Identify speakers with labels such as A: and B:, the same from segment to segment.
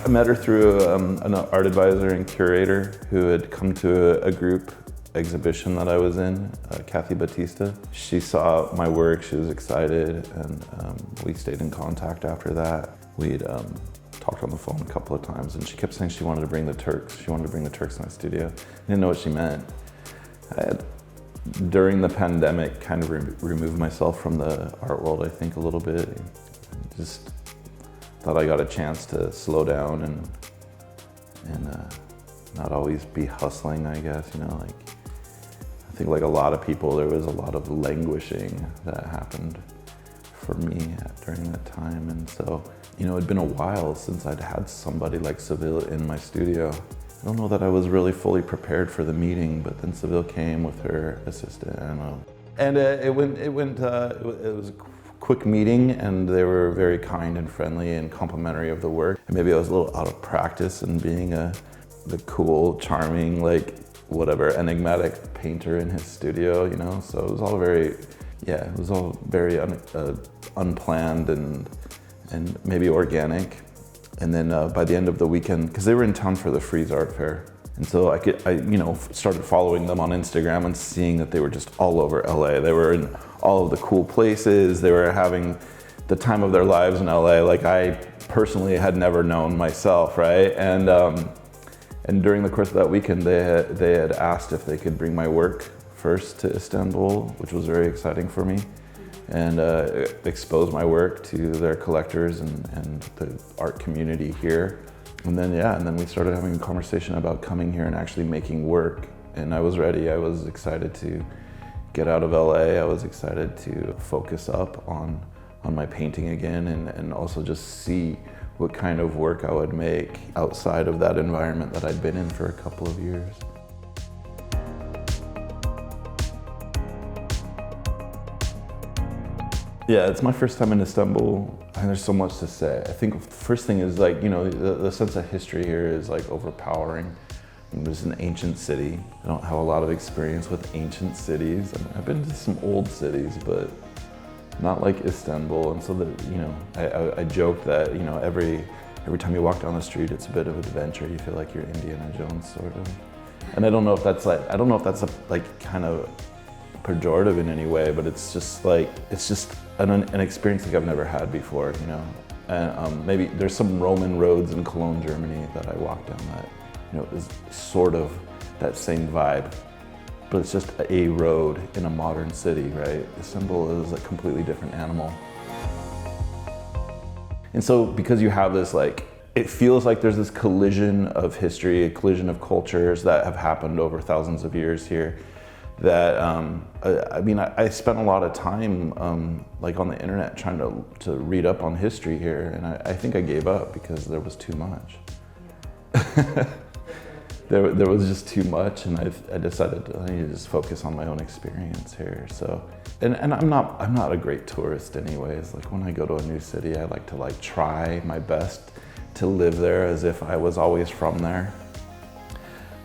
A: met her through an art advisor and curator who had come to a group exhibition that I was in, Kathy Batista. She saw my work, she was excited, and we stayed in contact after that. We'd talked on the phone a couple of times, and she kept saying she wanted to bring the Turks. She wanted to bring the Turks in my studio. I didn't know what she meant. I had, during the pandemic, kind of removed myself from the art world, I think, a little bit. Just thought I got a chance to slow down and not always be hustling, I guess, you know, like, I think like a lot of people, there was a lot of languishing that happened for me during that time. And so, you know, it'd been a while since I'd had somebody like Sevil in my studio. I don't know that I was really fully prepared for the meeting, but then Sevil came with her assistant, and it was a quick meeting, and they were very kind and friendly and complimentary of the work. And maybe I was a little out of practice in being the cool, charming, like whatever, enigmatic painter in his studio, you know. So it was all very, yeah, it was all very unplanned and maybe organic. And then by the end of the weekend, because they were in town for the Frieze Art Fair, and so I you know, started following them on Instagram and seeing that they were just all over LA. They were in all of the cool places. They were having the time of their lives in LA, like I personally had never known myself, right? And during the course of that weekend, they had asked if they could bring my work first to Istanbul, which was very exciting for me, and expose my work to their collectors and the art community here. And then, yeah, and then we started having a conversation about coming here and actually making work. And I was ready. I was excited to get out of LA. I was excited to focus up on my painting again, and also just see what kind of work I would make outside of that environment that I'd been in for a couple of years. Yeah, it's my first time in Istanbul, and there's so much to say. I think the first thing is, like, you know, the sense of history here is like overpowering. It's an ancient city. I don't have a lot of experience with ancient cities. I mean, I've been to some old cities, but not like Istanbul. And so that, you know, I joked that, you know, every time you walk down the street, it's a bit of an adventure. You feel like you're Indiana Jones, sort of. And I don't know if that's like kind of pejorative in any way, but it's just like, it's just an experience like I've never had before, you know. And maybe there's some Roman roads in Cologne, Germany that I walked down that, you know, is sort of that same vibe, but it's just a road in a modern city, right? Istanbul is a completely different animal. And so because you have this, like, it feels like there's this collision of history, a collision of cultures that have happened over thousands of years here, that, I mean, I spent a lot of time like on the internet trying to read up on history here, and I think I gave up because there was too much. There was just too much, and I decided I need to just focus on my own experience here. So, and I'm not a great tourist anyways. Like, when I go to a new city, I like to like try my best to live there as if I was always from there.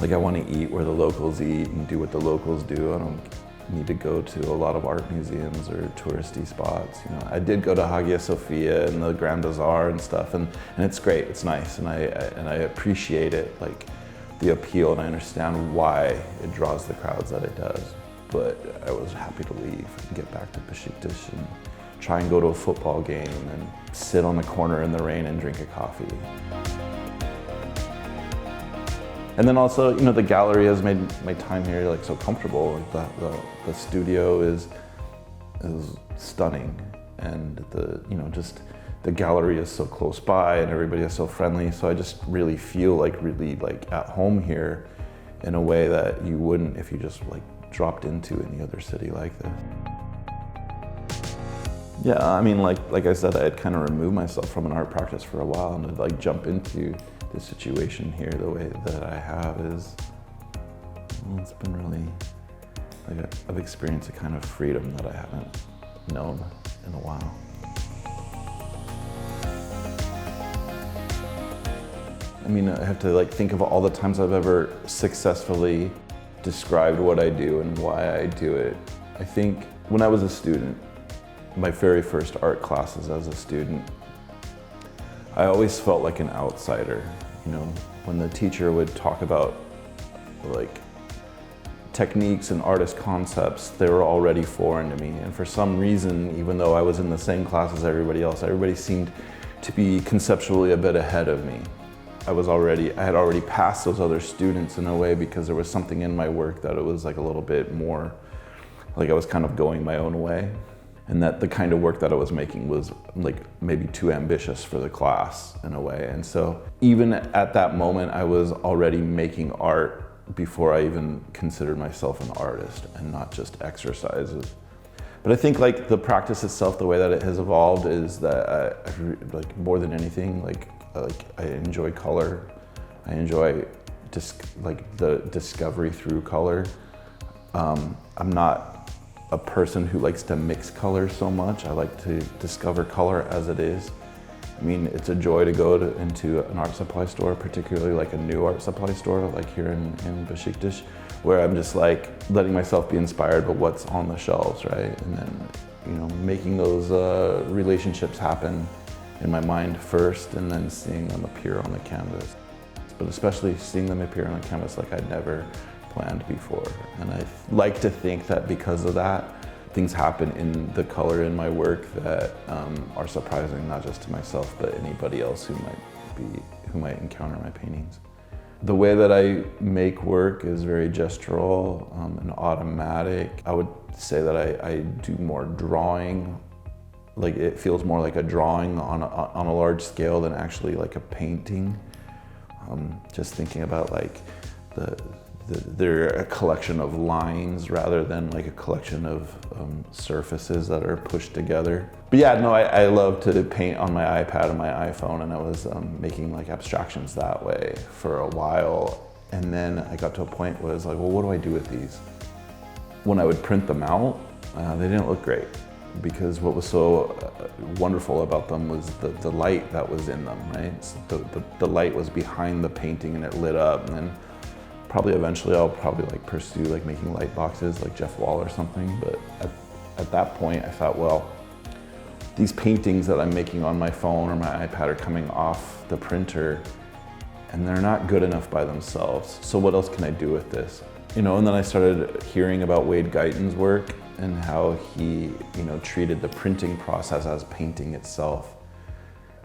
A: Like, I want to eat where the locals eat and do what the locals do. I don't need to go to a lot of art museums or touristy spots. You know, I did go to Hagia Sophia and the Grand Bazaar and stuff, and it's great. It's nice, and I appreciate it. Like, the appeal, and I understand why it draws the crowds that it does. But I was happy to leave and get back to Besiktas and try and go to a football game and sit on the corner in the rain and drink a coffee. And then also, you know, the gallery has made my time here like so comfortable. Like the studio is stunning, and the gallery is so close by, and everybody is so friendly. So I just really feel like at home here in a way that you wouldn't if you just like dropped into any other city like this. Yeah, I mean, like I said, I had kind of removed myself from an art practice for a while, and to like jump into the situation here the way that I have is, well, it's been really, like, I've experienced a kind of freedom that I haven't known in a while. I mean, I have to like think of all the times I've ever successfully described what I do and why I do it. I think when I was a student, my very first art classes as a student, I always felt like an outsider, you know, when the teacher would talk about like techniques and artist concepts, they were already foreign to me. And for some reason, even though I was in the same class as everybody else, everybody seemed to be conceptually a bit ahead of me. I had already passed those other students in a way, because there was something in my work that it was like a little bit more, like I was kind of going my own way. And that the kind of work that I was making was like maybe too ambitious for the class in a way. And so even at that moment, I was already making art before I even considered myself an artist, and not just exercises. But I think like the practice itself, the way that it has evolved is that like more than anything, like I enjoy color. I enjoy like the discovery through color. I'm not a person who likes to mix colors so much. I like to discover color as it is. I mean, it's a joy to go into an art supply store, particularly like a new art supply store, like here in Besiktas, where I'm just like letting myself be inspired by what's on the shelves, right? And then, you know, making those relationships happen in my mind first, and then seeing them appear on the canvas. But especially seeing them appear on the canvas like I'd never planned before. And I like to think that because of that, things happen in the color in my work that are surprising, not just to myself, but anybody else who might encounter my paintings. The way that I make work is very gestural and automatic. I would say that I do more drawing. Like it feels more like a drawing on a large scale than actually like a painting. Just thinking about like they're a collection of lines rather than like a collection of surfaces that are pushed together. But yeah, no, I love to paint on my iPad and my iPhone, and I was making like abstractions that way for a while. And then I got to a point where I was like, well, what do I do with these? When I would print them out, they didn't look great, because what was so wonderful about them was the light that was in them, right? So the light was behind the painting and it lit up. And then eventually I'll like pursue like making light boxes like Jeff Wall or something. But at that point I thought, well, these paintings that I'm making on my phone or my iPad are coming off the printer, and they're not good enough by themselves. So what else can I do with this? You know, and then I started hearing about Wade Guyton's work and how he, you know, treated the printing process as painting itself.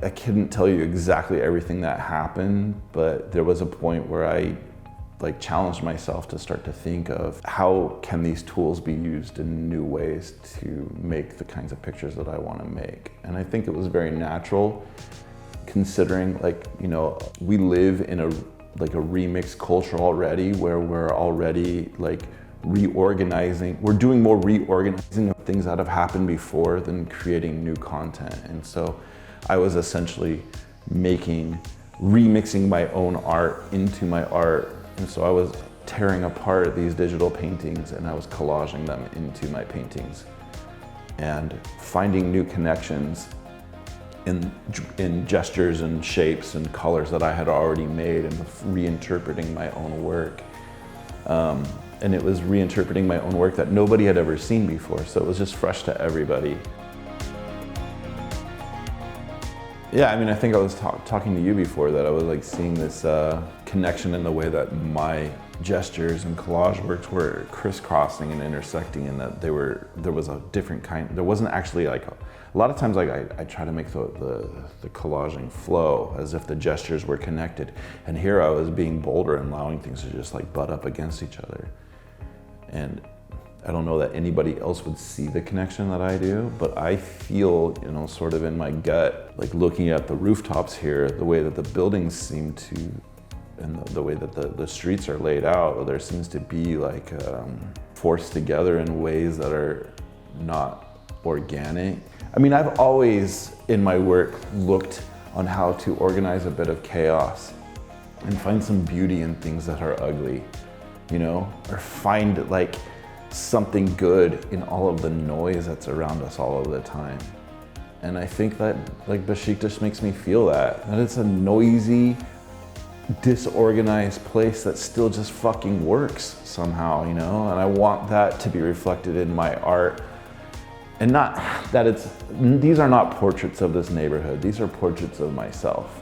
A: I couldn't tell you exactly everything that happened, but there was a point where I like challenged myself to start to think of how can these tools be used in new ways to make the kinds of pictures that I want to make. And I think it was very natural, considering like, you know, we live in a remix culture already, where we're already like reorganizing. We're doing more reorganizing of things that have happened before than creating new content. And so I was essentially remixing my own art into my art. And so I was tearing apart these digital paintings and I was collaging them into my paintings and finding new connections in gestures and shapes and colors that I had already made, and reinterpreting my own work. And it was reinterpreting my own work that nobody had ever seen before, so it was just fresh to everybody. Yeah, I mean, I think I was talking to you before that I was like seeing this connection in the way that my gestures and collage works were crisscrossing and intersecting, and that there was a different kind. There wasn't actually like a lot of times like I try to make the collaging flow as if the gestures were connected, and here I was being bolder and allowing things to just like butt up against each other. And I don't know that anybody else would see the connection that I do, but I feel, you know, sort of in my gut, like looking at the rooftops here, the way that the buildings seem to, and the way that the streets are laid out, there seems to be like forced together in ways that are not organic. I mean, I've always in my work looked on how to organize a bit of chaos and find some beauty in things that are ugly, you know, or find like something good in all of the noise that's around us all of the time. And I think that like Besiktas makes me feel that it's a noisy, disorganized place that still just fucking works somehow, you know? And I want that to be reflected in my art. And not that these are not portraits of this neighborhood, these are portraits of myself.